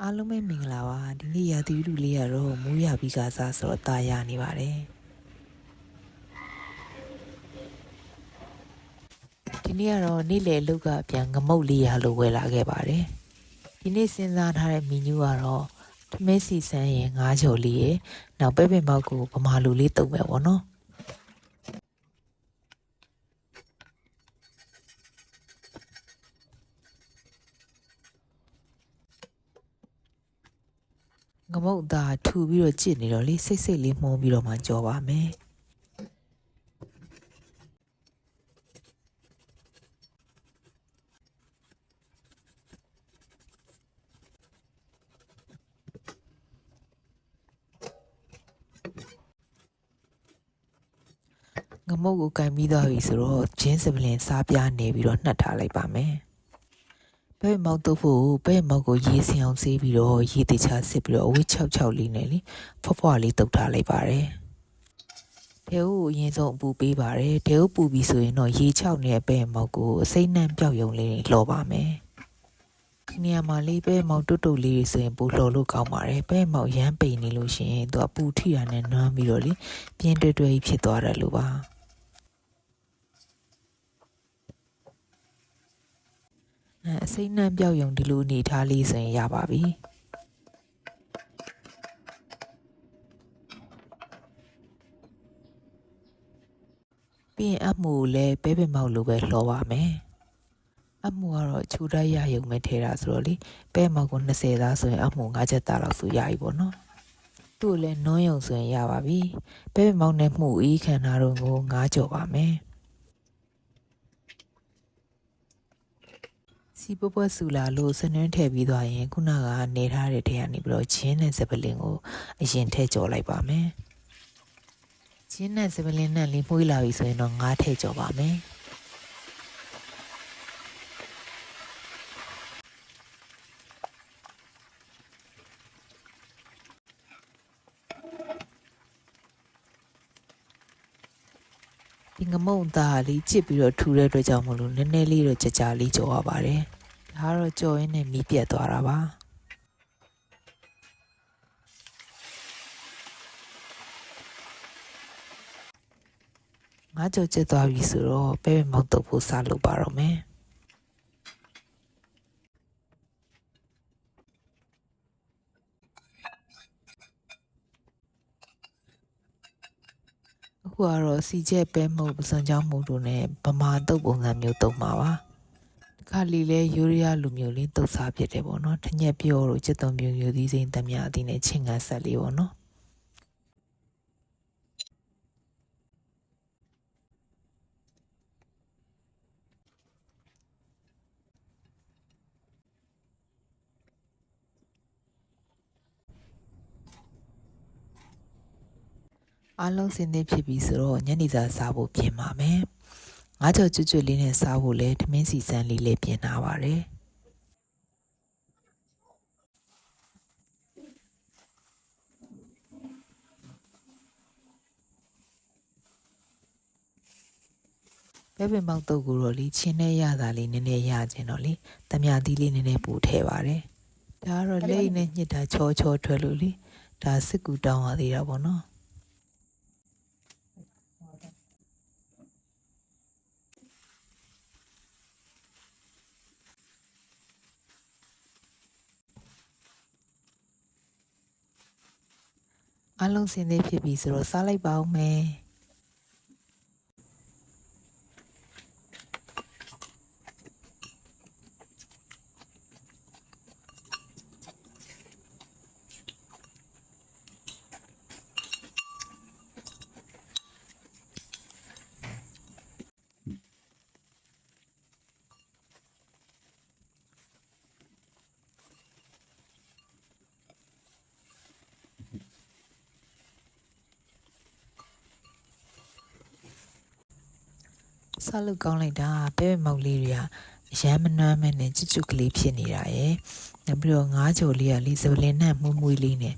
အားလုံးပဲမင်္ဂလာပါဒီနေ့ရာသီဥတုလေးကတော့မိုးရွာပြီးကစားဆိုတော့တာယာနေပါတယ်ဒီနေ့ကတော့နေ့လယ်အလုပ်ကပြန်ငမုတ်လေးရလို့ဝယ်လာခဲ့ပါတယ်ဒီနေ့စဉ်းစားထားတဲ့မီနူးကတော့ထမင်းစီစမ်းရင်ငါးကြော်လေးရယ်နောက်ပဲပင်ပေါက်ကိုဗမာလူလေးတုံမယ်ပေါ့နော်ငမုတ်သားထူပြီးတော့ကြစ်နေတော့လေစိတ်စိတ်လေးမှုန်းပြီးတော့မှကြော်ပါမယ်ငမုတ်ကိုကင်ပြီးသွားပြီဆိုတော့ဂျင်းစပလင်စားပြားနေပြီးတော့နှက်ထားလိုက်ပါမယ်ပဲမောက်တော့ဖို့ပဲမောက်ကိုရေးစင်အောင်ဆေးပြီးတော့ရေးတချစစ်ပြီးတော့အဝတ်6လေးနဲ့လေဖွားဖွားလေးတုတ်ထားလိုက်ပါတယ်တဲဦးကိုအရင်ဆုံးအပူပေးပါတယ်တဲဦးပူပြီးဆိုရင်တော့ရေ6နဲ့ပဲမောက်ကိုအစိမ့်နှံပြောက်ယုံလေးလှော်ပါမယ်ဒီနေရာမှာလေးပဲမောက်တုတ်လေးဆိုရင်ပိုလှော်လို့ကောင်းပါတယ်ပဲမောက်ရမ်းပိန်နေလို့ရှိရင်သူအပူထိတာနဲ့နွမ်းပြီးတော့လေပြင်းတွဲတွဲဖြစ်သွားတယ်လို့ပါအစိမ့်နှံပြောက်ယုံဒီလိုအနေထားလေးဆိုရင်ရပါပြီပြီးရင်အမှုကိုလည်းပဲမောက်လိုပဲလှော်ပါမယ်အမှုကတော့ခြူတိုက်ရယုံမဲ့ထဲတာဆိုတော့လေပဲမောက်ကို20သားဆိုရင်အမှု5ချက်သားလောက်ဆိုရပြီပေါ့နော်သူ့ကိုလည်းနွမ်းယုံဆိုရင်ရပါပြီပဲမောက်နဲ့မှုအေးခံထားတော့ကို9ကြော်ပါမယ်စီပွပွဆူလာလို့စနွင်းထည့်ပြီးသွားရင်ခုနကနေထားတဲ့ထဲကနေပြီးတော့ဂျင်းနဲ့စပလင်ကိုအရင်ထည့်ကြော်လိုက်ပါမယ်ဂျင်းနဲ့စပလင်နဲ့လေးမှုလာပြီဆိုရင်တော့9ထည့်ကြော်ပါမယ်ဒီငမုံသားလေးကြစ်ပြီးတော့ထူတဲ့အတွက်ကြောင့်မလို့နည်းနည်းလေးတော့ကြကြလေးကြော်ရပါတယ်ဒါကတော့ကြော်ရင်းနဲ့မီးပြတ်သွားတာပါငါကြော်ကျက်သွားပြီဆိုတော့ပဲမောက်တုပ်ဖို့စလုပ်ပါတော့မယ်အခုကတော့စီချက်ပဲမဟုတ်ပစွန်ချောင်းမှုတို့နဲ့ဗမာတုပ်ပုံစံမျိုးတုံးပါပါခါလီလဲယူရီးယားလူမျိုးလေးတုတ်စားဖြစ်တယ်ပေါ့နော်ထညက်ပြောတို့จิตတုံမျိုးမျိုးသီးစိမ်းတမအသီးနဲ့ချင်းငါဆက်လေးပေါ့နော်အားလုံးစင်သင့်ဖြစ်ပြီဆိုတော့ညနေစာစားဖို့ပြင်ပါမယ်ငါးကြော်ကျွတ်လေးနဲ့စားဖို့လဲထမင်းစီစမ်းလေးလေးပြင်ထားပါတယ်ပဲပင်ပေါက်တုပ်ကိုတော့လေချင်းနဲ့ရတာလေးနည်းနည်းရခြင်းတော့လေတမသီးလေးနည်းနည်းပို့ထည့်ပါတယ်ဒါကတော့လက်နဲ့ညှစ်တာချောချောထွက်လို့လေဒါစစ်ကူတောင်းရသေးတာပေါ့နော်အားလုံးစင်သေးဖြစ်ပြီဆိုတော့စားလိုက်ပါဦးမယ်စားလို့ကောင်းလိုက်တာပဲမောက်လေးတွေကရမ်းမနှမ်းမဲနဲ့ကျွတ်ကျွတ်ကလေးဖြစ်နေတာရယ်နောက်ပြီးတော့ငါးကြော်လေးကလေးစပလင်နဲ့မှုမွေးလေးနဲ့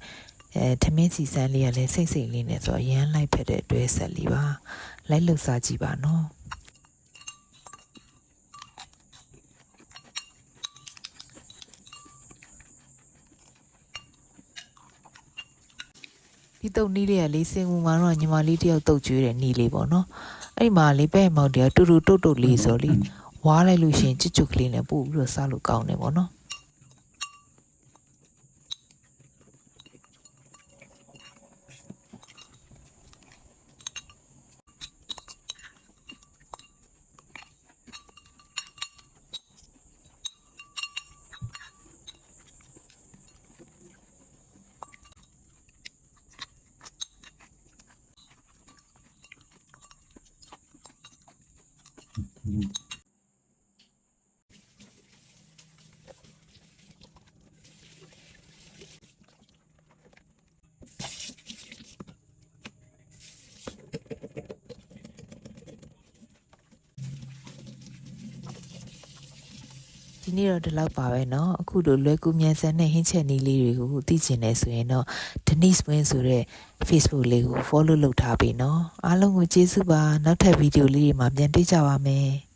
ထမင်းစီစမ်းလေးကလည်းစိတ်စိတ်လေးနဲ့ဆိုတော့ရမ်းလိုက်ဖက်တဲ့တွဲဆက်လေးပါလိုက်လှုပ်စားကြည့်ပါနော် ဒီတုတ်နီးလေးကလေးစင်ကူမှာတော့ညီမလေးတယောက်တုတ်ကျွေးတယ်နီးလေးပေါ့နော်အဲ့မှာလေးပဲ့မောက်တည်းတူတူတုတ်တုတ်လေးဆိုလေဝါလိုက်လို့ရှိရင်ချွတ်ချွတ်ကလေးနဲ့ပို့ပြီးတော့စားလို့ကောင်းတယ်ပေါ့နော်ဒီနေ့တော့ဒီလောက်ပါပဲเนาะအခုလိုလွယ်ကူမြန်ဆန်တဲ့ဟင်းချက်နည်းလေးတွေကိုသိချင်နေဆိုရင်တော့ Denise Win ဆိုတဲ့ Facebook လေးကို follow လုပ်ထားပြီเนาะအားလုံးကိုကျေးဇူးပါနောက်ထပ်ဗီဒီယိုလေးတွေမှာပြန်တွေ့ကြပါမယ်